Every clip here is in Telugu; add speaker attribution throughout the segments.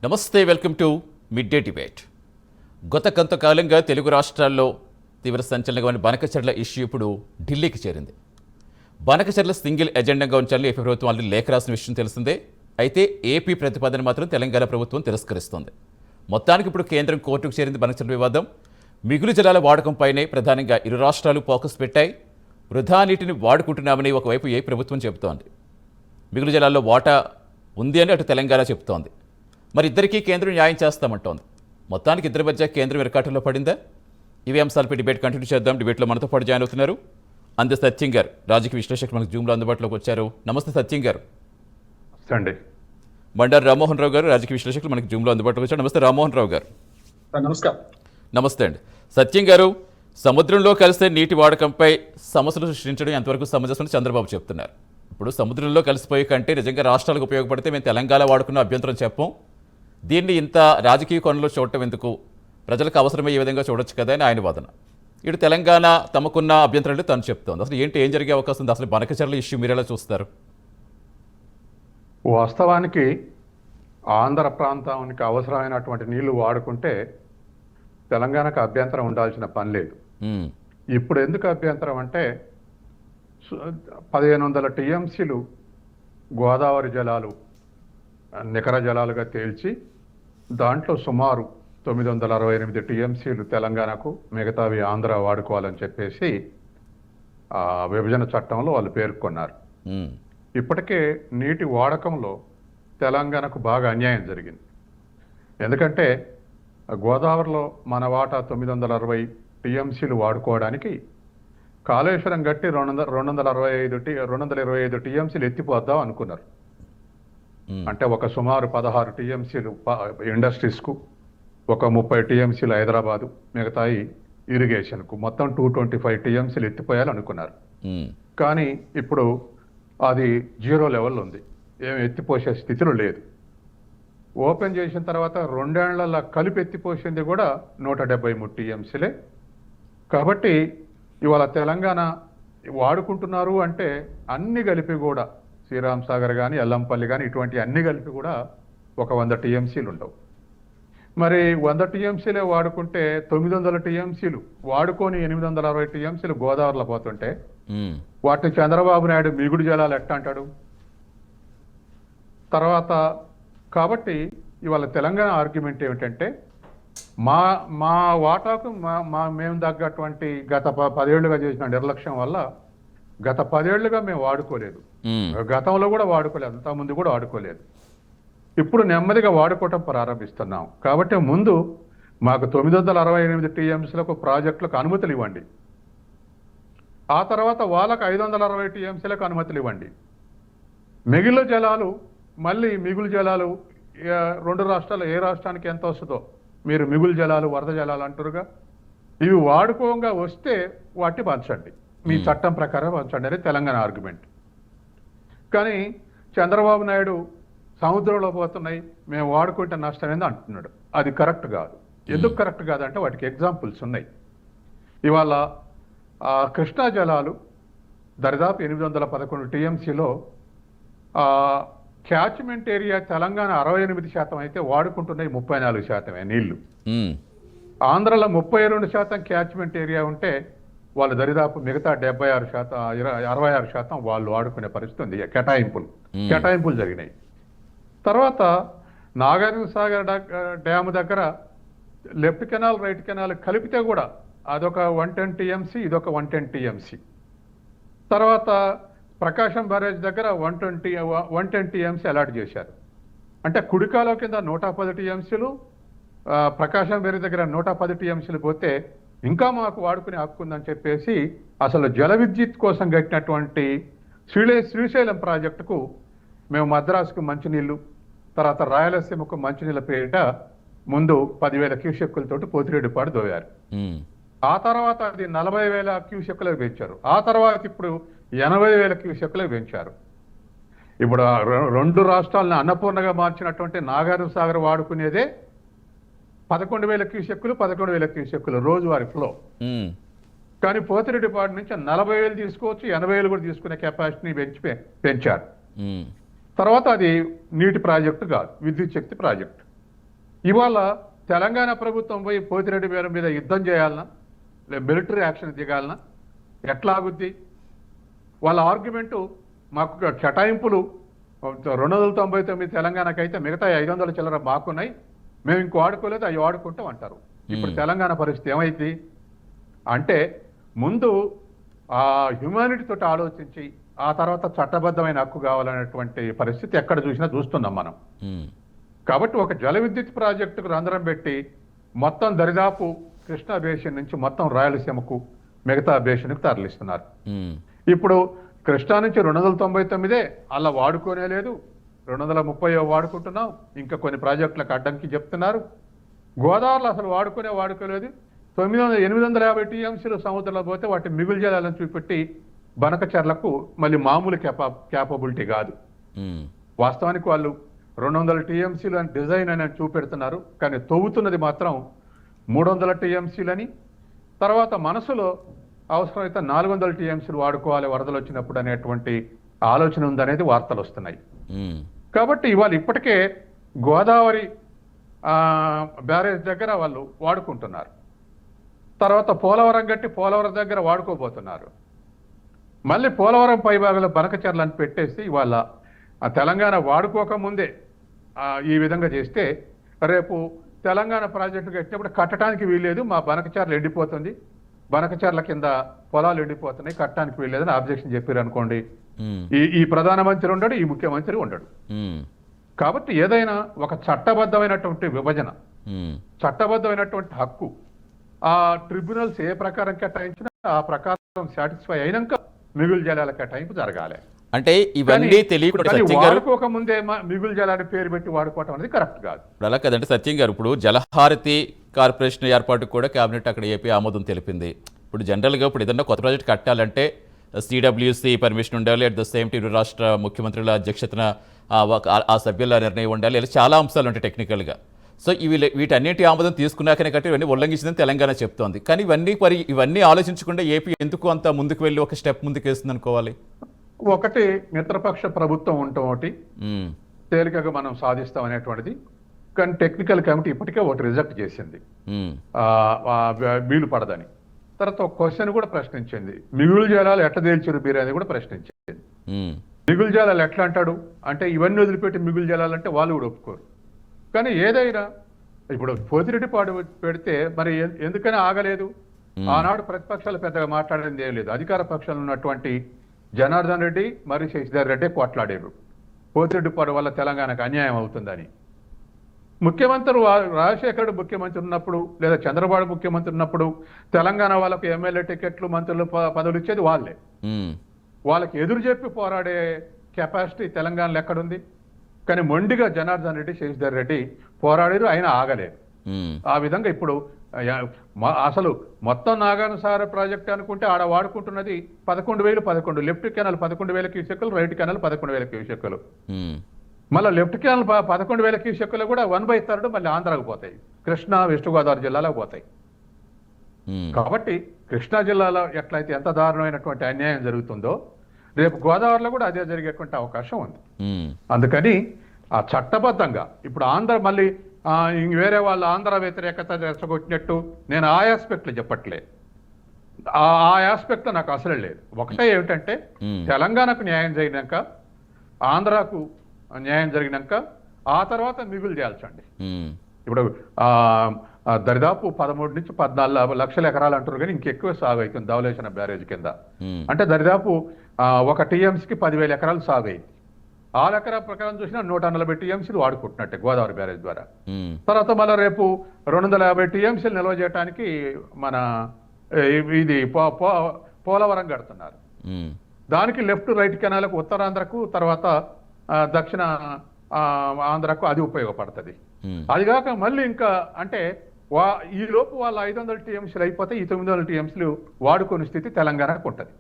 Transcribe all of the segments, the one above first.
Speaker 1: నమస్తే, welcome to mid day debate. గత కొంతకాలంగా తెలుగు రాష్ట్రాల్లో తీవ్ర సంచలనమైన బనకచర్ల ఇష్యూ ఇప్పుడు ఢిల్లీకి చేరింది. బనకచర్ల సింగిల్ ఎజెండాగా ఉంచాలని ఏపీ ప్రభుత్వం ఆల్రెడీ లేఖ రాసిన విషయం తెలిసిందే. అయితే ఏపీ ప్రతిపాదన మాత్రం తెలంగాణ ప్రభుత్వం తిరస్కరిస్తోంది. మొత్తానికి ఇప్పుడు కేంద్రం కోర్టుకు చేరింది బనకచర్ల వివాదం. మిగులు జలాల వాడకంపైనే ప్రధానంగా ఇరు రాష్ట్రాలు ఫోకస్ పెట్టాయి. వృధా నీటిని వాడుకుంటున్నామని ఒకవైపు ఏ ప్రభుత్వం చెబుతోంది. మిగులు జలాల్లో వాటా ఉంది అని అటు తెలంగాణ చెబుతోంది. మరి ఇద్దరికీ కేంద్రం న్యాయం చేస్తామంటోంది. మొత్తానికి ఇద్దరి మధ్య కేంద్రం ఇరకాటంలో పడిందా? ఇవే అంశాలపై డిబేట్ కంటిన్యూ చేద్దాం. డిబేట్లో మనతో పాటు జాయిన్ అవుతున్నారు అందే సత్యం గారు, రాజకీయ విశ్లేషకులు మనకు జూమ్లో అందుబాటులోకి వచ్చారు. నమస్తే సత్యం గారు.
Speaker 2: అండి.
Speaker 1: బండారు రామ్మోహన్ రావు గారు, రాజకీయ విశ్లేషకులు మనకు జూమ్లో అందుబాటులోకి వచ్చారు. నమస్తే రామ్మోహన్ రావు గారు.
Speaker 2: నమస్కారం.
Speaker 1: నమస్తే అండి. సత్యం గారు, సముద్రంలో కలిసే నీటి వాడకంపై సమస్యలు సృష్టించడం ఎంతవరకు సమంజసం చంద్రబాబు చెప్తున్నారు. ఇప్పుడు సముద్రంలో కలిసిపోయే కంటే నిజంగా రాష్ట్రాలకు ఉపయోగపడితే మేము తెలంగాణ వాడుకున్న అభ్యంతరం చెప్పం. దీన్ని ఇంత రాజకీయ కోణంలో చూడటం ఎందుకు, ప్రజలకు అవసరమయ్యే విధంగా చూడొచ్చు కదా అని ఆయన వాదన. ఇటు తెలంగాణ తమకున్న అభ్యంతరాలు తను చెప్తోంది. అసలు ఏంటి, ఏం జరిగే అవకాశం ఉంది? అసలు బనకచర్ల ఇష్యూ మీరు ఎలా చూస్తారు?
Speaker 2: వాస్తవానికి ఆంధ్ర ప్రాంతానికి అవసరమైనటువంటి నీళ్లు వాడుకుంటే తెలంగాణకు అభ్యంతరం ఉండాల్సిన పని లేదు. ఇప్పుడు ఎందుకు అభ్యంతరం అంటే 1500 టీఎంసీలు గోదావరి జలాలు నికర జలాలుగా తేల్చి దాంట్లో సుమారు 968 టీఎంసీలు తెలంగాణకు, మిగతావి ఆంధ్ర వాడుకోవాలని చెప్పేసి విభజన చట్టంలో వాళ్ళు పేర్కొన్నారు. ఇప్పటికే నీటి వాడకంలో తెలంగాణకు బాగా అన్యాయం జరిగింది. ఎందుకంటే గోదావరిలో మన వాటా 960 టీఎంసీలు వాడుకోవడానికి కాళేశ్వరం గట్టి 225 టీఎంసీలు ఎత్తిపోద్దాం అనుకున్నారు. అంటే ఒక సుమారు 16 టీఎంసీలు ఇండస్ట్రీస్కు, ఒక 30 టీఎంసీలు హైదరాబాదు, మిగతాయి ఇరిగేషన్కు, మొత్తం 225 టీఎంసీలు ఎత్తిపోయాలనుకున్నారు. కానీ ఇప్పుడు అది 0 లెవెల్ ఉంది, ఏమి ఎత్తిపోసే స్థితిలో లేదు. ఓపెన్ చేసిన తర్వాత 2 ఏళ్లలో కలిపి ఎత్తిపోసింది కూడా 173 టీఎంసీలే. కాబట్టి ఇవాళ తెలంగాణ వాడుకుంటున్నారు అంటే అన్ని కలిపి కూడా శ్రీరామ్ సాగర్ కానీ, ఎల్లంపల్లి కానీ, ఇటువంటి అన్ని కలిపి కూడా ఒక 100 టీఎంసీలు ఉండవు. మరి 100 టీఎంసీలే వాడుకుంటే 900 టీఎంసీలు వాడుకొని 860 టీఎంసీలు గోదావరిలో పోతుంటే వాటిని చంద్రబాబు నాయుడు మిగుడు జలాలు ఎట్ట అంటాడు? తర్వాత కాబట్టి ఇవాళ తెలంగాణ ఆర్గ్యుమెంట్ ఏమిటంటే మా వాటాకు మేము తగ్గటువంటి గత 10 ఏళ్లుగా చేసిన నిర్లక్ష్యం వల్ల గత 10 ఏళ్లుగా మేము వాడుకోలేదు. గతంలో కూడా వాడుకోలేదు, అంతకుముందు కూడా వాడుకోలేదు. ఇప్పుడు నెమ్మదిగా వాడుకోవటం ప్రారంభిస్తున్నాం. కాబట్టి ముందు మాకు 968 టీఎంసీలకు ప్రాజెక్టులకు అనుమతులు ఇవ్వండి. ఆ తర్వాత వాళ్ళకు 560 టీఎంసీలకు అనుమతులు ఇవ్వండి. మిగిలిన జలాలు మళ్ళీ మిగులు జలాలు 2 రాష్ట్రాలు ఏ రాష్ట్రానికి ఎంత వస్తుందో, మీరు మిగులు జలాలు, వరద జలాలు అంటారుగా, ఇవి వాడుకోగా వస్తే వాటిని పంచండి, మీ చట్టం ప్రకారం పంచండి అనేది తెలంగాణ ఆర్గ్యుమెంట్. కానీ చంద్రబాబు నాయుడు సముద్రంలో పోతున్నాయి, మేము వాడుకుంటే నష్టం ఏంది అంటున్నాడు. అది కరెక్ట్ కాదు. ఎందుకు కరెక్ట్ కాదంటే వాటికి ఎగ్జాంపుల్స్ ఉన్నాయి. ఇవాళ కృష్ణా జలాలు దరిదాపు 811 టీఎంసీలో క్యాచ్మెంట్ ఏరియా తెలంగాణ 68% అయితే వాడుకుంటున్నాయి 34% నీళ్లు. ఆంధ్రలో 32% క్యాచ్మెంట్ ఏరియా ఉంటే వాళ్ళు దరిదాపు మిగతా 66% వాళ్ళు వాడుకునే పరిస్థితి ఉంది. కేటాయింపులు జరిగినాయి. తర్వాత నాగార్జున సాగర్ డ్యామ్ దగ్గర లెఫ్ట్ కెనాల్, రైట్ కెనాల్ కలిపితే కూడా అదొక 110 టీఎంసీ, ఇదొక 110 టీఎంసీ. తర్వాత ప్రకాశం బ్యారేజ్ దగ్గర 110 టీఎంసీ అలాట్ చేశారు. అంటే కుడికాలో కింద 110 టీఎంసీలు, ప్రకాశం బ్యారేజ్ దగ్గర 110 టీఎంసీలు పోతే ఇంకా మాకు వాడుకునే హక్కు ఉందని చెప్పేసి అసలు జల విద్యుత్ కోసం కట్టినటువంటి శ్రీశైలం ప్రాజెక్టుకు మేము మద్రాసుకు మంచినీళ్ళు, తర్వాత రాయలసీమకు మంచినీళ్ళ పేరిట ముందు 10,000 క్యూసెక్కులతోటి పోతిరెడ్డిపాడు దోయారు. ఆ తర్వాత అది 40,000 క్యూసెక్కులకు పెంచారు. ఆ తర్వాత ఇప్పుడు 80,000 క్యూసెక్కులకు పెంచారు. ఇప్పుడు 2 రాష్ట్రాలను అన్నపూర్ణగా మార్చినటువంటి నాగార్జున సాగర్ వాడుకునేదే 11,000 క్యూసెక్కులు, 11,000 క్యూసెక్కులు రోజువారీ ఫ్లో. కానీ పోతిరెడ్డిపాడు నుంచి 40,000 తీసుకోవచ్చు, 80,000 కూడా తీసుకునే కెపాసిటీని పెంచారు. తర్వాత అది నీటి ప్రాజెక్టు కాదు, విద్యుత్ శక్తి ప్రాజెక్టు. ఇవాళ తెలంగాణ ప్రభుత్వం పోయి పోతిరెడ్డి మీద యుద్ధం చేయాలన్నా లేదా మిలిటరీ యాక్షన్ దిగాలన్నా ఎట్లా ఆగుద్ది? వాళ్ళ ఆర్గ్యుమెంటు మాకు కేటాయింపులు 299 తెలంగాణకైతే మిగతా 500 చిల్లర మాకున్నాయి, మేము ఇంకో వాడుకోలేదు, అవి వాడుకుంటాం అంటారు. ఇప్పుడు తెలంగాణ పరిస్థితి ఏమైంది అంటే ముందు ఆ హ్యుమానిటీ తోటి ఆలోచించి ఆ తర్వాత చట్టబద్ధమైన హక్కు కావాలనేటువంటి పరిస్థితి ఎక్కడ చూసినా చూస్తున్నాం మనం. కాబట్టి ఒక జల విద్యుత్ ప్రాజెక్టుకు రంధ్రం పెట్టి మొత్తం దరిదాపు కృష్ణా బేసిన్ నుంచి మొత్తం రాయలసీమకు మిగతా బేసిన్కు తరలిస్తున్నారు. ఇప్పుడు కృష్ణా నుంచి 299 అలా వాడుకోనే లేదు, 230 వాడుకుంటున్నాం, ఇంకా కొన్ని ప్రాజెక్టులకు అడ్డంకి చెప్తున్నారు. గోదావరిలో అసలు వాడుకోలేదు. 850 టీఎంసీలు సముద్రంలో పోతే వాటి మిగులు జలాలను చూపెట్టి బనకచర్లకు మళ్ళీ మామూలు క్యాపబిలిటీ కాదు. వాస్తవానికి వాళ్ళు 200 టీఎంసీలు అని డిజైన్ అని చూపెడుతున్నారు, కానీ తవ్వుతున్నది మాత్రం 300 టీఎంసీలని. తర్వాత మనసులో అవసరమైతే 400 టీఎంసీలు వాడుకోవాలి వరదలు వచ్చినప్పుడు అనేటువంటి ఆలోచన ఉందనేది వార్తలు వస్తున్నాయి. కాబట్టి ఇవాళ ఇప్పటికే గోదావరి బ్యారేజ్ దగ్గర వాళ్ళు వాడుకుంటున్నారు, తర్వాత పోలవరం గట్టి పోలవరం దగ్గర వాడుకోబోతున్నారు. మళ్ళీ పోలవరం పైభాగంలో బనకచర్లను పెట్టేసి ఇవాళ తెలంగాణ వాడుకోకముందే ఈ విధంగా చేస్తే రేపు తెలంగాణ ప్రాజెక్టు కట్టినప్పుడు కట్టడానికి వీల్లేదు, మా బనకచర్లు ఎండిపోతుంది, బనకచర్ల కింద పొలాలు ఎండిపోతున్నాయి, కట్టడానికి వీల్లేదని అబ్జెక్షన్ చెప్పారు అనుకోండి, ఈ ప్రధానమంత్రి ఉండడు, ఈ ముఖ్యమంత్రి ఉండడు. కాబట్టి ఏదైనా ఒక చట్టబద్ధమైనటువంటి విభజన, చట్టబద్ధమైనటువంటి హక్కు ఆ ట్రిబ్యునల్స్ ఏ ప్రకారం కేటాయించినా ఆ ప్రకారం సాటిస్ఫై అయినాక మిగులు జలాల కేటాయింపు జరగాలి.
Speaker 1: అంటే ఇవన్నీ తెలియకుండా
Speaker 2: వాడుకోక ముందే మిగులు జలాన్ని పేరు పెట్టి వాడుకోవటం అనేది కరెక్ట్ కాదు.
Speaker 1: అలా కదంటే సత్యం గారు, ఇప్పుడు జలహారతి కార్పొరేషన్ ఏర్పాటుకు కూడా కేబినెట్ అక్కడ ఏపీ ఆమోదం తెలిపింది. ఇప్పుడు జనరల్గా ఇప్పుడు ఏదన్నా కొత్త ప్రాజెక్ట్ కట్టాలంటే సిడబ్ల్యూసి పర్మిషన్ ఉండాలి, అట్ ద సేమ్ టైం రాష్ట్ర ముఖ్యమంత్రుల అధ్యక్షతన ఆ సభ్యుల నిర్ణయం ఉండాలి, ఇలా చాలా అంశాలు ఉంటాయి టెక్నికల్గా. సో వీటన్నిటి ఆమోదం తీసుకున్నాకనే కట్టి ఇవన్నీ ఉల్లంఘించిందని తెలంగాణ చెప్తోంది. కానీ ఇవన్నీ ఆలోచించకుండా ఏపీ ఎందుకు అంత ముందుకు వెళ్ళి ఒక స్టెప్ ముందుకు వేస్తుంది అనుకోవాలి?
Speaker 2: ఒకటి మిత్రపక్ష ప్రభుత్వం ఉండటం, ఒకటి తేలికగా మనం సాధిస్తాం అనేటువంటిది. కానీ టెక్నికల్ కమిటీ ఇప్పటికే ఒకటి రిజెక్ట్ చేసింది, వీలు పడదని. తర్వాత ఒక క్వశ్చన్ కూడా ప్రశ్నించింది, మిగులు జలాలు ఎట్లా తేల్చారు మీరు అనేది కూడా ప్రశ్నించింది. మిగులు జలాలు ఎట్లా అంటాడు అంటే ఇవన్నీ వదిలిపెట్టి మిగులు జలాలంటే వాళ్ళు కూడా ఒప్పుకోరు. కానీ ఏదైనా ఇప్పుడు పోతిరెడ్డి పాడు పెడితే మరి ఎందుకని ఆగలేదు? ఆనాడు ప్రతిపక్షాలు పెద్దగా మాట్లాడింది ఏం లేదు, అధికార పక్షాలు ఉన్నటువంటి జనార్దన్ రెడ్డి మరియు శశిధర్ రెడ్డి కొట్లాడారు పోతిరెడ్డి పాడు వల్ల తెలంగాణకు అన్యాయం అవుతుందని. ముఖ్యమంత్రి రాజశేఖరుడు ముఖ్యమంత్రి ఉన్నప్పుడు లేదా చంద్రబాబు ముఖ్యమంత్రి ఉన్నప్పుడు తెలంగాణ వాళ్ళకు ఎమ్మెల్యే టికెట్లు మంత్రులు పదవులు ఇచ్చేది వాళ్ళే. వాళ్ళకి ఎదురు చెప్పి పోరాడే కెపాసిటీ తెలంగాణలో ఎక్కడుంది? కానీ మొండిగా జనార్దన్ రెడ్డి శశిధర్ రెడ్డి పోరాడారు, అయినా ఆగలేదు. ఆ విధంగా ఇప్పుడు అసలు మొత్తం నాగానుసార ప్రాజెక్ట్ అనుకుంటే ఆడ వాడుకుంటున్నది 11,011 లెఫ్ట్ కెనాల్ 11,000 క్యూసెక్కులు, రైట్ కెనాల్ 11,000 క్యూసెక్కులు. మళ్ళీ లెఫ్ట్ కెనాల్ 11,000 క్యూసెక్కులు కూడా 1/3 మళ్ళీ ఆంధ్రాకు పోతాయి, కృష్ణా వెస్ట్ గోదావరి జిల్లాలో పోతాయి. కాబట్టి కృష్ణా జిల్లాలో ఎట్లయితే ఎంత దారుణమైనటువంటి అన్యాయం జరుగుతుందో రేపు గోదావరిలో కూడా అదే జరిగేటువంటి అవకాశం ఉంది. అందుకని ఆ చట్టబద్ధంగా ఇప్పుడు ఆంధ్ర మళ్ళీ వేరే వాళ్ళు ఆంధ్ర వ్యతిరేకత రెచ్చగొట్టినట్టు నేను ఆ ఆస్పెక్ట్లు చెప్పట్లేదు, ఆ ఆస్పెక్ట్లో నాకు అసలు లేదు. ఒకటే ఏమిటంటే తెలంగాణకు న్యాయం జరిగినాక, ఆంధ్రాకు న్యాయం జరిగినాక ఆ తర్వాత మిగులు చేయాల్సండి. ఇప్పుడు దరిదాపు 13 నుంచి 14 లక్షల ఎకరాలు అంటారు, కానీ ఇంకెక్కువ సాగు అవుతుంది ధవళేశ్వరం బ్యారేజ్ కింద. అంటే దరిదాపు ఒక టీఎంసీకి 10,000 ఎకరాలు సాగు అయింది. ఆ లెక్కల ప్రకారం చూసినా 140 టీఎంసీలు వాడుకుంటున్నట్టే గోదావరి బ్యారేజ్ ద్వారా. తర్వాత మళ్ళీ రేపు 250 టీఎంసీలు నిల్వ చేయడానికి మన ఇది పోలవరం కడుతున్నారు. దానికి లెఫ్ట్ రైట్ కెనాలకు ఉత్తరాంధ్రకు తర్వాత దక్షిణ ఆంధ్రకు అది ఉపయోగపడుతుంది. అది కాక మళ్ళీ ఇంకా అంటే ఈ లోపు వాళ్ళ 500 టీఎంసీలు అయిపోతే ఈ 900 టీఎంసీలు వాడుకునే స్థితి తెలంగాణకు ఉంటుంది.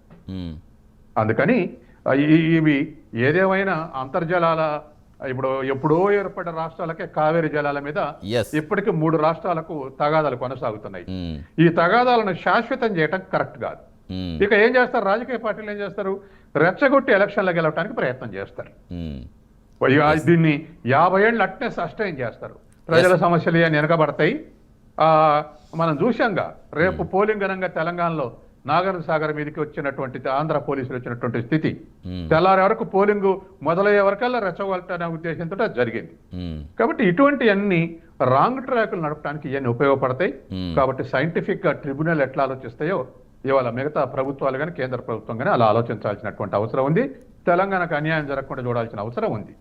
Speaker 2: అందుకని ఇవి ఏదేమైనా అంతర్జలాల ఇప్పుడు ఎప్పుడో ఏర్పడిన రాష్ట్రాలకే కావేరీ జలాల మీద ఇప్పటికీ 3 రాష్ట్రాలకు తగాదాలు కొనసాగుతున్నాయి. ఈ తగాదాలను శాశ్వతం చేయటం కరెక్ట్ కాదు. ఇక ఏం చేస్తారు రాజకీయ పార్టీలు? ఏం చేస్తారు? రెచ్చగొట్టి ఎలక్షన్లకు గెలవడానికి ప్రయత్నం చేస్తారు. దీన్ని 50 ఏళ్ళు అట్నే సస్టైన్ చేస్తారు. ప్రజల సమస్యలు ఏమి వెనకబడతాయి. ఆ మనం చూశాంగా రేపు పోలింగ్ గనంగా తెలంగాణలో నాగార్జున సాగర్ మీదకి వచ్చినటువంటి ఆంధ్ర పోలీసులు వచ్చినటువంటి స్థితి, తెల్లారి వరకు పోలింగ్ మొదలయ్యే వరకల్లా రెచ్చగొట్టాలనే ఉద్దేశంతో అది జరిగింది. కాబట్టి ఇటువంటి అన్ని రాంగ్ ట్రాకులు నడపడానికి ఇవన్నీ ఉపయోగపడతాయి. కాబట్టి సైంటిఫిక్ గా ట్రిబ్యునల్ ఎట్లా ఆలోచిస్తాయో ఇవాళ మిగతా ప్రభుత్వాలు కానీ కేంద్ర ప్రభుత్వం కానీ అలా ఆలోచించాల్సినటువంటి అవసరం ఉంది. తెలంగాణకు అన్యాయం జరగకుండా చూడాల్సిన అవసరం ఉంది.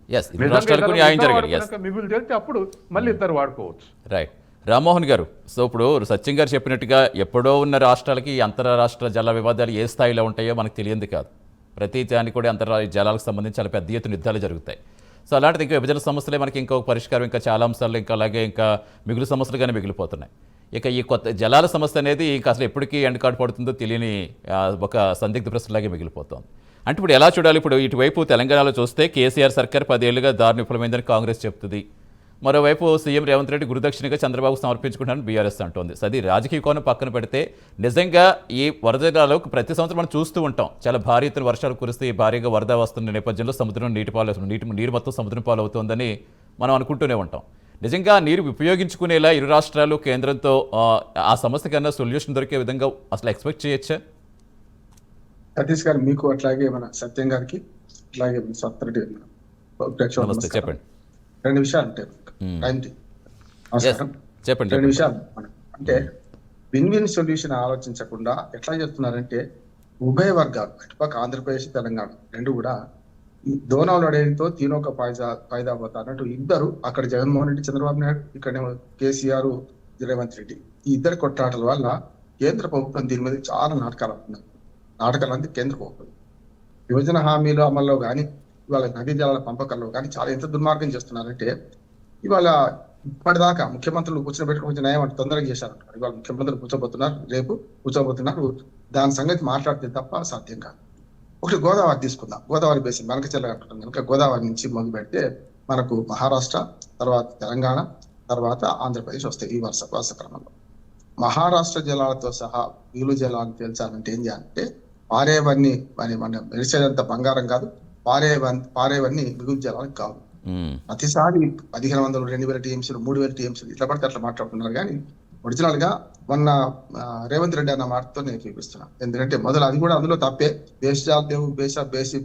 Speaker 2: మిగులు తెలిస్తే అప్పుడు మళ్ళీ ఇద్దరు వాడుకోవచ్చు.
Speaker 1: రైట్. రామ్మోహన్ గారు, సో ఇప్పుడు సత్యం గారు చెప్పినట్టుగా ఎప్పుడో ఉన్న రాష్ట్రాలకి అంతర్రాష్ట్ర జల వివాదాలు ఏ స్థాయిలో ఉంటాయో మనకు తెలియంది కాదు. ప్రతి దానికి కూడా అంతర్రాష్ట్ర జలాలకు సంబంధించి చాలా పెద్ద ఎత్తున యుద్ధాలు జరుగుతాయి. సో అలాంటిది ఇంకా విభజన సమస్యలే మనకి ఇంకొక పరిష్కారం, ఇంకా చాలా అంశాలు ఇంకా అలాగే ఇంకా మిగులు సమస్యలుగానే మిగిలిపోతున్నాయి. ఇక ఈ కొత్త జలాల సమస్య అనేది ఇంకా అసలు ఎప్పటికీ ఎండకాడు పడుతుందో తెలియని ఒక సందిగ్ధ ప్రశ్నలాగే మిగిలిపోతుంది. అంటే ఇప్పుడు ఎలా చూడాలి? ఇప్పుడు ఇటువైపు తెలంగాణలో చూస్తే కేసీఆర్ సర్కార్ 10 ఏళ్లుగా దారుణ విఫలమైందని కాంగ్రెస్ చెప్తుంది. మరోవైపు సీఎం రేవంత్ రెడ్డి గురుదక్షిణగా చంద్రబాబు సమర్పించుకుంటానని బీఆర్ఎస్ అంటోంది. సో అది రాజకీయ కోణం పక్కన పెడితే నిజంగా ఈ వరద జిల్లాలో ప్రతి సంవత్సరం మనం చూస్తూ ఉంటాం, చాలా భారీ ఎత్తున వర్షాలు కురిస్తే భారీగా వరద వస్తున్న నేపథ్యంలో సముద్రం నీరు మొత్తం సముద్రం పాలవుతోందని మనం అనుకుంటూనే ఉంటాం. నిజంగా నీరు ఉపయోగించుకునేలా ఇరు రాష్ట్రాలు కేంద్రంతో ఆ సమస్య కన్నా సొల్యూషన్ దొరికే విధంగా అసలు ఎక్స్పెక్ట్ చేయొచ్చా?
Speaker 3: సతీష్ గారు, మీకు అట్లాగే మన సత్యం గారికి అట్లాగే
Speaker 1: చెప్పండి.
Speaker 3: రెండు విషయాలు ఉంటాయి.
Speaker 1: చెప్పండి.
Speaker 3: రెండు విషయాలు అంటే విన్ విన్ సొల్యూషన్ ఆలోచించకుండా ఎట్లా చేస్తున్నారంటే ఉభయ వర్గాలు అటుపక్క ఆంధ్రప్రదేశ్ తెలంగాణ రెండు కూడా ఈ దోనాలు అడేతో తీనొక ఫాయిదా పోతా అన్నట్టు ఇద్దరు, అక్కడ జగన్మోహన్ రెడ్డి చంద్రబాబు నాయుడు, ఇక్కడేమో కేసీఆర్ రేవంత్ రెడ్డి, ఈ ఇద్దరు కొట్లాటల వల్ల కేంద్ర ప్రభుత్వం దీని మీద చాలా నాటకాలు అవుతున్నాయి. నాటకాలు అంటే కేంద్ర ప్రభుత్వం విభజన హామీలు అమల్లో కానీ ఇవాళ నదీ జలాల పంపకాల్లో కానీ చాలా ఎంత దుర్మార్గం చేస్తున్నారంటే ఇవాళ ఇప్పటిదాకా ముఖ్యమంత్రులు కూర్చోబెట్టుకుని కొంచెం న్యాయం అంటే తొందరగా చేశారంటారు. ఇవాళ ముఖ్యమంత్రులు కూర్చోబోతున్నారు, రేపు కూర్చోబోతున్నారు. దాని సంగతి మాట్లాడితే తప్ప సాధ్యం కాదు. ఒకటి గోదావరి తీసుకుందాం. గోదావరి బేసిన్ మనకచెల్ల కట్టడం కనుక గోదావరి నుంచి మొదలు పెడితే మనకు మహారాష్ట్ర, తర్వాత తెలంగాణ, తర్వాత ఆంధ్రప్రదేశ్ వస్తాయి ఈ వరుస క్రమంలో. మహారాష్ట్ర జలాలతో సహా మిగులు జలాలను తేల్చాలంటే ఏం చేయాలంటే పారేవన్నీ మన మెరిసేదంత బంగారం కాదు, పారేవన్నీ మిగులు జలాలకు కావు. ప్రతిసారి 1500, 2000 టీఎంసీలు, 3000 టీఎంసీలు ఇట్లా పడితే అట్లా మాట్లాడుతున్నారు. కానీ ఒరిజినల్ గా మొన్న రేవంత్ రెడ్డి అన్న మాటతో నేను చూపిస్తున్నా. ఎందుకంటే మొదలు అది కూడా అందులో తప్పే, బేసిజాలు లేవు,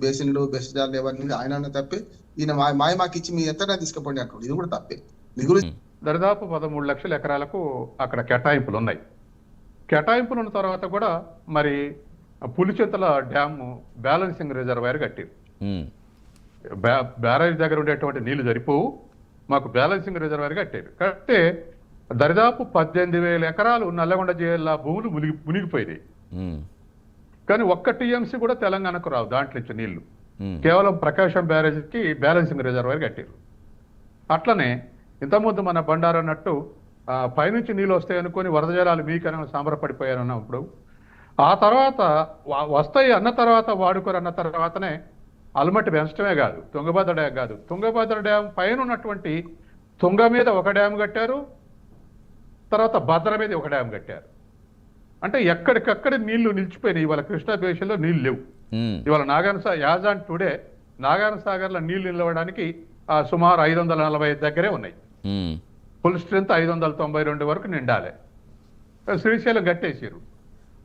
Speaker 3: బేసిన్లు బేసిజాలు లేవు అని ఆయన తప్పే. ఈయన మాకి ఇచ్చి మీ ఎంతైనా తీసుకుపోండి అంటాడు, ఇది కూడా తప్పే. మిగులు
Speaker 2: దరిదాపు 13 లక్షల ఎకరాలకు అక్కడ కేటాయింపులు ఉన్నాయి. కేటాయింపులు ఉన్న తర్వాత కూడా మరి పులిచెంతల డ్యామ్ బ్యాలెన్సింగ్ రిజర్వాయర్ కట్టారు. బ్యారేజ్ దగ్గర ఉండేటువంటి నీళ్లు సరిపోవు, మాకు బ్యాలెన్సింగ్ రిజర్వాయర్ కట్టారు. కట్టే దరిదాపు 18,000 ఎకరాలు నల్లగొండ జిల్లా భూములు మునిగిపోయినాయి. కానీ ఒక్క టీఎంసీ కూడా తెలంగాణకు రావు దాంట్లో నుంచి నీళ్లు. కేవలం ప్రకాశం బ్యారేజ్కి బ్యాలెన్సింగ్ రిజర్వాయర్ కట్టారు. అట్లనే ఇంతకుముందు మన బండారు అన్నట్టు పైనుంచి నీళ్ళు వస్తాయి అనుకుని వరద జలాలు మీకైనా సాంబరపడిపోయారన్నప్పుడు ఆ తర్వాత వస్తాయి అన్న తర్వాత వాడుకోరు అన్న తర్వాతనే అల్మట్టి పెంచడమే కాదు, తుంగభద్ర డ్యాం కాదు, తుంగభద్ర డ్యాం పైన ఉన్నటువంటి తుంగ మీద ఒక డ్యామ్ కట్టారు, తర్వాత భద్ర మీద ఒక డ్యామ్ కట్టారు. అంటే ఎక్కడికక్కడ నీళ్లు నిలిచిపోయినాయి. ఇవాళ కృష్ణా బేసిన్లో నీళ్లు లేవు. ఇవాళ యాజాన్ టుడే నాగార్జున సాగర్లో నీళ్లు నిలవడానికి సుమారు 540 దగ్గరే ఉన్నాయి. ఫుల్ స్ట్రెంత్ 592 వరకు నిండాలి. శ్రీశైలం కట్టేసారు.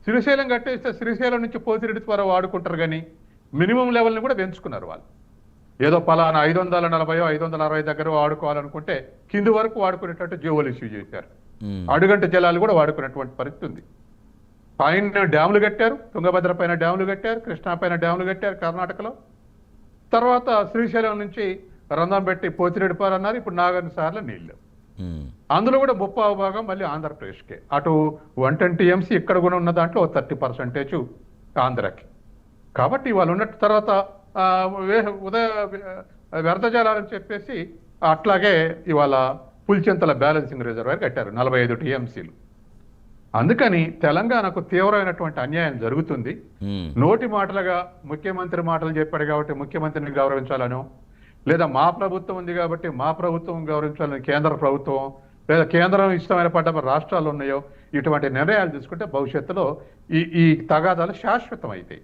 Speaker 2: శ్రీశైలం కట్టేస్తే శ్రీశైలం నుంచి పోతిరెడ్డి త్వర వాడుకుంటారు, కానీ మినిమం లెవెల్ని కూడా పెంచుకున్నారు వాళ్ళు. ఏదో పలానా 540, 560 దగ్గర వాడుకోవాలనుకుంటే కింది వరకు వాడుకునేటట్టు జీవోలు ఇష్యూ చేశారు. అడుగంట జలాలు కూడా వాడుకునేటువంటి పరిస్థితి ఉంది. పైన డ్యాములు కట్టారు, తుంగభద్ర పైన డ్యాములు కట్టారు, కృష్ణా పైన డ్యాములు కట్టారు కర్ణాటకలో. తర్వాత శ్రీశైలం నుంచి రంధం పెట్టి పోతిరెడ్డిపారు అన్నారు. ఇప్పుడు నాగార్జున సాగర్లో నీళ్లు. అందులో కూడా 30వ భాగం మళ్ళీ ఆంధ్రప్రదేశ్కే. అటు 110 టీఎంసీ ఇక్కడ కూడా ఉన్న దాంట్లో 30% ఆంధ్రకి. కాబట్టి వాళ్ళు ఉన్నట్టు తర్వాత వ్యర్థ జలాలని చెప్పేసి అట్లాగే ఇవాళ పులిచెంతల బ్యాలెన్సింగ్ రిజర్వాయర్ కట్టారు 45 టీఎంసీలు. అందుకని తెలంగాణకు తీవ్రమైనటువంటి అన్యాయం జరుగుతుంది. నోటి మాటలుగా ముఖ్యమంత్రి మాటలు చెప్పాడు కాబట్టి ముఖ్యమంత్రిని గౌరవించాలనో, లేదా మా ప్రభుత్వం ఉంది కాబట్టి మా ప్రభుత్వం గౌరవించాలని కేంద్ర ప్రభుత్వం, లేదా కేంద్రం ఇష్టమైన పడ్డ రాష్ట్రాలు ఉన్నాయో ఇటువంటి నిర్ణయాలు తీసుకుంటే భవిష్యత్తులో ఈ తగాదాలు శాశ్వతం అవుతాయి.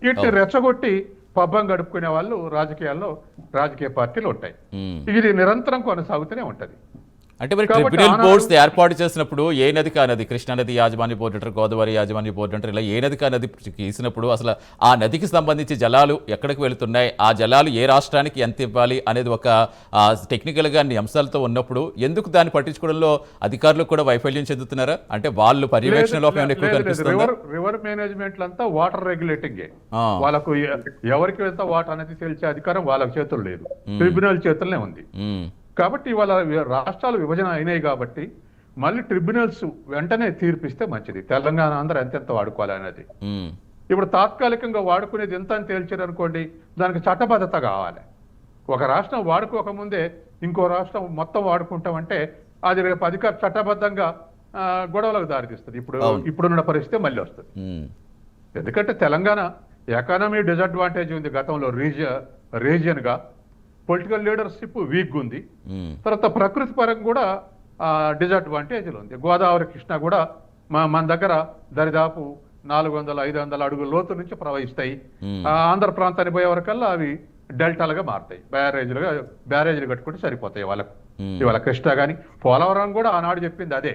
Speaker 2: ఇట్ని రెచ్చగొట్టి పబ్బం గడుపుకునే వాళ్ళు రాజకీయాల్లో రాజకీయ పార్టీలు ఉంటాయి.
Speaker 1: మ్మ్.
Speaker 2: ఇది నిరంతరం కొనసాగుతూనే ఉంటది.
Speaker 1: అంటే మరి
Speaker 2: కాబట్టి
Speaker 1: ట్రిబ్యునల్
Speaker 2: ఆనాడు-
Speaker 1: బోర్డ్స్ ఏర్పాటు చేసినప్పుడు ఏ నది కా నది, కృష్ణా నది యాజమాన్య బోర్డు అంటారు, గోదావరి యాజమాన్య బోర్డు అంటారు, ఇలా ఏ నది కా నది గీసినప్పుడు అసలు ఆ నదికి సంబంధించి జలాలు ఎక్కడికి వెళుతున్నాయి, ఆ జలాలు ఏ రాష్ట్రానికి ఎంత ఇవ్వాలి అనేది ఒక టెక్నికల్గా అన్ని అంశాలతో ఉన్నప్పుడు ఎందుకు దాన్ని పట్టించుకోవడంలో అధికారులు కూడా వైఫల్యం చెందుతున్నారా? అంటే వాళ్ళు పర్యవేక్షణ లోపం ఏమైనా ఎక్కువ కనిపిస్తుందా?
Speaker 2: రివర్ మేనేజ్మెంట్ అంతా వాటర్ రెగ్యులేటింగ్.
Speaker 1: ఆ.
Speaker 2: వాళ్ళకు ఎవరికి ఎంత వాటర్ అనేది తెలిసే అధికారం వాళ్ళ చేతులు లేదు, ట్రిబ్యునల్ చేతుల్లోనే ఉంది.
Speaker 1: మ్మ్.
Speaker 2: కాబట్టి వాళ్ళ రాష్ట్రాలు విభజన అయినాయి కాబట్టి మళ్ళీ ట్రిబ్యునల్స్ వెంటనే తీర్పిస్తే మంచిది. తెలంగాణ ఆంధ్ర ఎంతెంత వాడుకోవాలి అనేది.
Speaker 1: మ్మ్.
Speaker 2: ఇప్పుడు తాత్కాలికంగా వాడుకునేది ఎంత అని తేల్చారు అనుకోండి, దానికి చట్టబద్ధత కావాలి. ఒక రాష్ట్రం వాడుకోకముందే ఇంకో రాష్ట్రం మొత్తం వాడుకుంటామంటే అది రేపు చట్టబద్ధంగా గొడవలకు దారితీస్తుంది. ఇప్పుడున్న పరిస్థితి మళ్ళీ వస్తుంది.
Speaker 1: మ్మ్.
Speaker 2: ఎందుకంటే తెలంగాణ ఎకానమీ డిసడ్వాంటేజ్ ఉంది గతంలో, రీజియన్ గా పొలిటికల్ లీడర్షిప్ వీక్ ఉంది.
Speaker 1: మ్మ్.
Speaker 2: తర్వాత ప్రకృతి పరంగా కూడా డిసడ్వాంటేజ్లు ఉంది. గోదావరి కృష్ణ కూడా మన దగ్గర దరిదాపు 400-500 అడుగుల లోతు నుంచి ప్రవహిస్తాయి. ఆంధ్ర ప్రాంతానికి పోయే వరకల్లా అవి డెల్టాలుగా మారుతాయి, బ్యారేజీలు కట్టుకుంటే సరిపోతాయి వాళ్ళకు. ఇవాళ కృష్ణ కానీ పోలవరం కూడా ఆనాడు చెప్పింది అదే,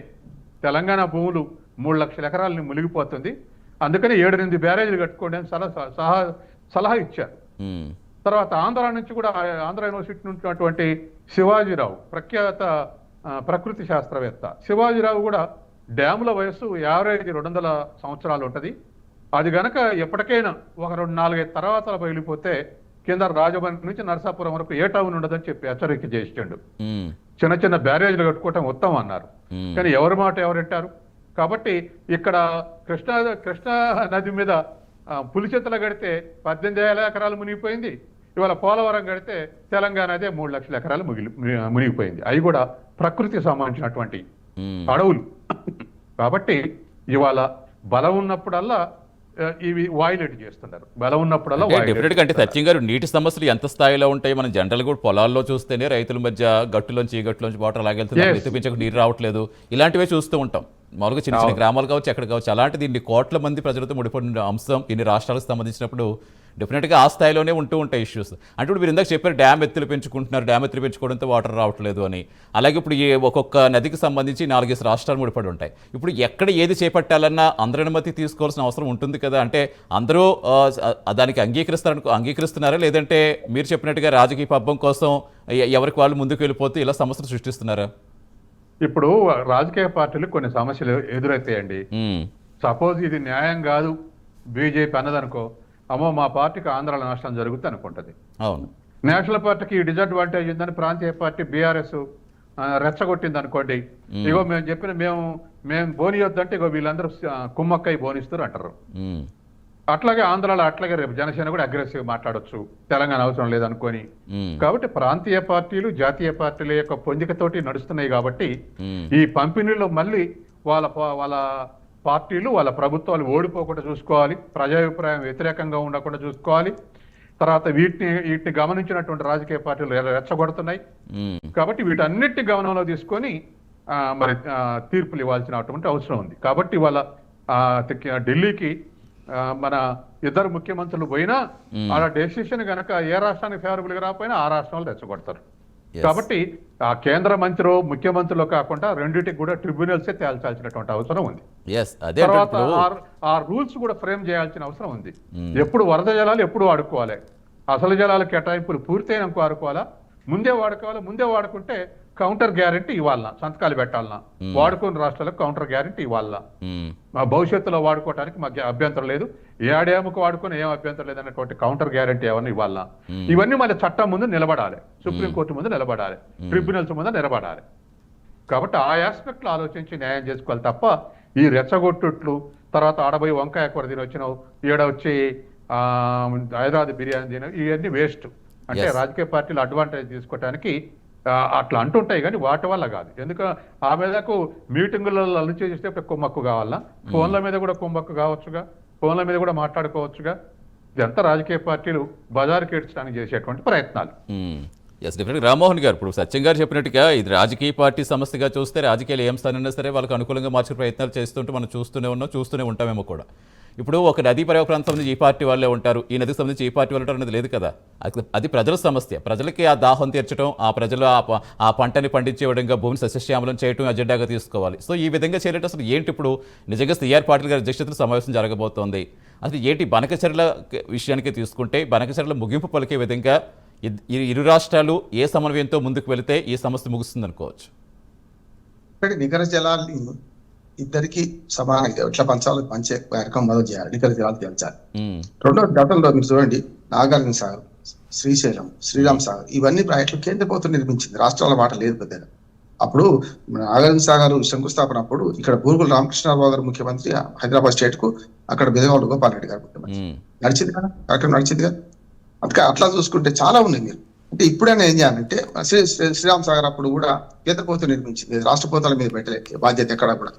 Speaker 2: తెలంగాణ భూములు 3 లక్షల ఎకరాలని మునిగిపోతుంది, అందుకని 7-8 బ్యారేజీలు కట్టుకోండి అని సలహా ఇచ్చారు.
Speaker 1: మ్మ్.
Speaker 2: తర్వాత ఆంధ్ర నుంచి కూడా, ఆంధ్ర యూనివర్సిటీ నుంచి ఉన్నటువంటి శివాజీరావు ప్రఖ్యాత ప్రకృతి శాస్త్రవేత్త, శివాజీరావు కూడా డ్యాముల వయస్సు యావరేజ్ 200 సంవత్సరాలు ఉంటుంది, అది గనక ఎప్పటికైనా ఒక 2-4 తర్వాత వెళ్ళిపోతే కింద రాజమండ్రి నుంచి నరసాపురం వరకు ఏ టౌన్ ఉండదని చెప్పి హెచ్చరిక చేసిండు.
Speaker 1: మ్మ్.
Speaker 2: చిన్న చిన్న బ్యారేజ్లు కట్టుకోవటం ఉత్తమం అన్నారు. కానీ ఎవరి మాట ఎవరింటారు? కాబట్టి ఇక్కడ కృష్ణా నది మీద పులిచెత్తల కడితే 18,000 ఎకరాలు మునిగిపోయింది. ఇవాళ పోలవరం కడితే తెలంగాణ అదే 3 లక్షల ఎకరాలు మునిగిపోయింది. అవి కూడా ప్రకృతికి సంబంధించినటువంటి అడవులు. కాబట్టి ఇవాళ బలం ఉన్నప్పుడల్లా ఇవి వాయిలేట్ చేస్తున్నారు, బలం ఉన్నప్పుడల్లా
Speaker 1: డెఫినెట్ గా. అంటే సత్యం గారు, నీటి సమస్యలు ఎంత స్థాయిలో ఉంటాయి మనం జనరల్ కూడా పొలాల్లో చూస్తేనే రైతుల మధ్య గట్టులోంచి వాటర్ లాగెళ్తుంది, ఎత్తిపించకు నీరు రావట్లేదు, ఇలాంటివే చూస్తూ ఉంటాం. మామూలుగా చిన్న చిన్న గ్రామాలు కావచ్చు, ఎక్కడ కావచ్చు, అలాంటిది ఇన్ని కోట్ల మంది ప్రజలతో ముడిపడిన అంశం ఇన్ని రాష్ట్రాలకు సంబంధించినప్పుడు డెఫినెట్గా ఆ స్థాయిలోనే ఉంటూ ఉంటాయి ఇష్యూస్. అంటే ఇప్పుడు మీరు ఇందాక చెప్పారు డ్యామ్ ఎత్తులు పెంచుకుంటున్నారు, డ్యామ్ ఎత్తులు పెంచుకోవడంతో వాటర్ రావట్లేదు అని. అలాగే ఇప్పుడు ఈ ఒక్కొక్క నదికి సంబంధించి 4-5 రాష్ట్రాలు ముడిపడి ఉంటాయి. ఇప్పుడు ఎక్కడ ఏది చేపట్టాలన్నా అందరి అనుమతి తీసుకోవాల్సిన అవసరం ఉంటుంది కదా. అంటే అందరూ దానికి అంగీకరిస్తున్నారా, లేదంటే మీరు చెప్పినట్టుగా రాజకీయ పబ్బం కోసం ఎవరికి వాళ్ళు ముందుకు వెళ్ళిపోతే ఇలా సమస్యలు సృష్టిస్తున్నారా?
Speaker 2: ఇప్పుడు రాజకీయ పార్టీలు కొన్ని సమస్యలు ఎదురవుతాయండి. సపోజ్ ఇది న్యాయం కాదు బీజేపీ అన్నదనుకో, అమ్మో మా పార్టీకి ఆంధ్రాలో నష్టం జరుగుతుంది అనుకుంటది.
Speaker 1: అవును.
Speaker 2: నేషనల్ పార్టీకి డిసడ్వాంటేజ్ ఉందని ప్రాంతీయ పార్టీ బీఆర్ఎస్ రెచ్చగొట్టింది అనుకోండి, ఇగో మేము చెప్పిన మేము బోనియొద్దంటే ఇగో వీళ్ళందరూ కుమ్మక్కై బోనిస్తారు అంటారు. అట్లాగే ఆంధ్రాలో అట్లాగే రేపు జనసేన కూడా అగ్రెసివ్ మాట్లాడొచ్చు, తెలంగాణ అవసరం లేదనుకొని. కాబట్టి ప్రాంతీయ పార్టీలు జాతీయ పార్టీల యొక్క పొందికతోటి నడుస్తున్నాయి. కాబట్టి ఈ పంపిణీలో మళ్ళీ వాళ్ళ పార్టీలు వాళ్ళ ప్రభుత్వాలు ఓడిపోకుండా చూసుకోవాలి, ప్రజాభిప్రాయం వ్యతిరేకంగా ఉండకుండా చూసుకోవాలి. తర్వాత వీటిని గమనించినటువంటి రాజకీయ పార్టీలు రెచ్చగొడుతున్నాయి. కాబట్టి వీటన్నిటిని గమనంలో తీసుకొని మరి తీర్పులు ఇవ్వాల్సినటువంటి అవసరం ఉంది. కాబట్టి వాళ్ళ ఢిల్లీకి మన ఇద్దరు ముఖ్యమంత్రులు పోయినా ఆ డెసిషన్ గనక ఏ రాష్ట్రానికి ఫేవరబుల్ గా రాకపోయినా ఆ రాష్ట్రాలు రెచ్చగొడతారు. కాబట్టి ఆ కేంద్ర మంత్రి ముఖ్యమంత్రులు కాకుండా రెండింటికి కూడా ట్రిబ్యునల్సే తేల్చాల్సినటువంటి అవసరం ఉంది. తర్వాత ఆ రూల్స్ కూడా ఫ్రేమ్ చేయాల్సిన అవసరం ఉంది. ఎప్పుడు వరద జలాలు ఎప్పుడు వాడుకోవాలి, అసలు జలాల కేటాయింపులు పూర్తయినాక వాడుకోవాలా, ముందే వాడుకోవాలి. ముందే వాడుకుంటే కౌంటర్ గ్యారెంటీ ఇవ్వాలన్నా, సంతకాలు పెట్టాలన్నా, వాడుకున్న రాష్ట్రాలకు కౌంటర్ గ్యారెంటీ ఇవ్వాలన్నా, మా భవిష్యత్తులో వాడుకోవడానికి మాకు అభ్యంతరం లేదు, ఏ ఆడేముకు వాడుకుని ఏం అభ్యంతరం లేదన్నటువంటి కౌంటర్ గ్యారెంటీ ఏమన్నా ఇవ్వాలన్నా. ఇవన్నీ మళ్ళీ చట్టం ముందు నిలబడాలి, సుప్రీంకోర్టు ముందు నిలబడాలి, ట్రిబ్యునల్స్ ముందు నిలబడాలి. కాబట్టి ఆ ఆస్పెక్ట్ లో ఆలోచించి న్యాయం చేసుకోవాలి తప్ప ఈ రెచ్చగొట్టుట్లు, తర్వాత ఆడబోయి వంకాయ కూర తిని వచ్చినావు, వచ్చి హైదరాబాద్ బిర్యానీ తిన, ఇవన్నీ వేస్ట్. అంటే రాజకీయ పార్టీలు అడ్వాంటేజ్ తీసుకోవడానికి అట్లా అంటుంటాయి, కానీ వాటి వల్ల కాదు. ఎందుకంటే ఆ మీదకు మీటింగులలో అలర్ట్ చేస్తే కుమ్మక్కు కావాలన్నా, ఫోన్ల మీద కూడా కుమ్మక్కు కావచ్చుగా, ఫోన్ల మీద కూడా మాట్లాడుకోవచ్చుగా. ఇదంతా రాజకీయ పార్టీలు బజారుకి ఏడ్చడానికి చేసేటువంటి ప్రయత్నాలు.
Speaker 1: డెఫినెట్గా రామ్మోహన్ గారు, ఇప్పుడు సత్యం గారు చెప్పినట్టుగా ఇది రాజకీయ పార్టీ సమస్యగా చూస్తే రాజకీయాలు ఏం స్థానైనా సరే వాళ్ళకి అనుకూలంగా మార్చే ప్రయత్నాలు చేస్తుంటే మనం చూస్తూనే ఉంటామేమో కూడా. ఇప్పుడు ఒక నదీ పరివాహక ప్రాంతం నుంచి ఈ పార్టీ వాళ్ళే ఉంటారు, ఈ నదికి సంబంధించి ఈ పార్టీ వాళ్ళు ఉంటారు అనేది లేదు కదా. అది ప్రజల సమస్య. ప్రజలకి ఆ దాహం తీర్చడం, ఆ ప్రజలు ఆ పంటని పండించే విధంగా భూమిని సస్యశ్యామలం చేయడం అజెండాగా తీసుకోవాలి. సో ఈ విధంగా చేయలేట అసలు ఏంటి ఇప్పుడు నిజంగా సిఆర్ పాటిల్ గారి అధ్యక్షతన సమావేశం జరగబోతోంది. అసలు ఏంటి బనకచర్ల విషయానికి తీసుకుంటే బనకచర్ల ముగింపు పలికే విధంగా ఇరు రాష్ట్రాలు ఏ సమన్వయంతో ముందుకు వెళితే ఈ సమస్య ముగుస్తుంది అనుకోవచ్చు?
Speaker 3: నికర జలాల్ని ఇద్దరికి సమానంగా ఎట్లా పంచే కార్యక్రమం మొదలు చేయాలి. నికర జలాలు తేల్చాలి. రెండో గతంలో మీరు చూడండి, నాగార్జున సాగర్, శ్రీశైలం, శ్రీరామ్ సాగర్ ఇవన్నీ ప్రాజెక్టులు కేంద్ర ప్రభుత్వం నిర్మించింది, రాష్ట్రాల మాట లేదు పెద్దగా. అప్పుడు నాగార్జున సాగర్ శంకుస్థాపన అప్పుడు ఇక్కడ బూరుగుల రామకృష్ణరావు గారు ముఖ్యమంత్రి, హైదరాబాద్ స్టేట్ కు, అక్కడ బెదవాడ గోపాల్ రెడ్డి గారు ముఖ్యమంత్రి. నడిచింది కదా, కార్యక్రమం నడిచింది కదా. అందుకే అట్లా చూసుకుంటే చాలా ఉన్నాయి. మీరు అంటే ఇప్పుడైనా ఏం చేయాలంటే శ్రీరామ్ సాగర్ అప్పుడు కూడా కేంద్ర ప్రభుత్వం నిర్మించింది, రాష్ట్ర ప్రభుత్వాల మీద పెట్టలేదు బాధ్యత ఎక్కడ కూడా.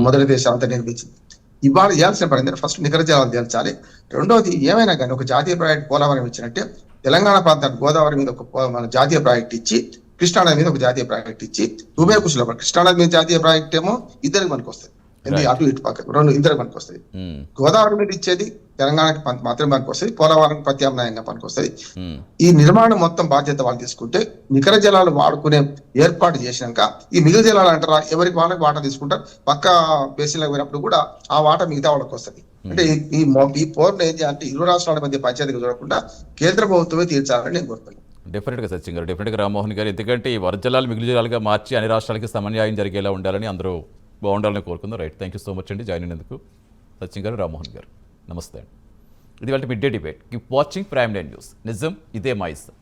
Speaker 3: మొదటి దేశం అంతా నిర్మించింది. ఇవాళ చేయాల్సిన పని ఫస్ట్ నికర జలాలు తేల్చాలి. రెండవది ఏమైనా కానీ ఒక జాతీయ ప్రాజెక్ట్ పోలవరం ఇచ్చినట్టే తెలంగాణ ప్రాంతానికి గోదావరి మీద ఒక మన జాతీయ ప్రాజెక్ట్ ఇచ్చి, కృష్ణానది మీద ఒక జాతీయ ప్రాజెక్ట్ ఇచ్చి, ఉభయ కుశల కృష్ణానది మీద జాతీయ ప్రాజెక్ట్ ఏమో ఇద్దరికి మనకు వస్తుంది, అటు ఇటు పక్క రెండు ఇద్దరికి మనకు వస్తుంది. గోదావరి మీద ఇచ్చేది తెలంగాణకి మాత్రమే పనికి వస్తుంది, పోలవరం ప్రత్యామ్నాయంగా పనికి వస్తుంది. ఈ నిర్మాణం మొత్తం బాధ్యత వాళ్ళు తీసుకుంటే నికర జలాలు వాడుకునే ఏర్పాటు చేసినాక ఈ మిగులు జలాలు అంటారా ఎవరికి వాళ్ళకి వాటా తీసుకుంటారు. పక్క బేసిన్లకు పోయినప్పుడు కూడా ఆ వాటా మిగతా వాళ్ళకి వస్తుంది. అంటే ఈ పోర్ను ఏం చేయాలంటే ఇరు రాష్ట్రాల మధ్య పంచాయతీగా చూడకుండా కేంద్ర ప్రభుత్వమే తీర్చాలని నేను కోరుతున్నాను.
Speaker 1: డెఫినెట్గా సచిన్ గారు, డెఫినెట్గా రామ్మోహన్ గారు, ఎందుకంటే ఈ వరద జలాలు మిగులు జలాలుగా మార్చి అన్ని రాష్ట్రాలకి సమన్యాయం జరిగేలా ఉండాలని అందరూ బాగుండాలని కోరుకుందాం. Right, thank you so much అండి జాయిన్ అయినందుకు సచిన్ గారు, రామ్మోహన్ గారు. నమస్తే అండి. ఇది వాళ్ళ mid day debate. Keep watching Prime nine news. నిజం ఇదే మా ఇష్టం.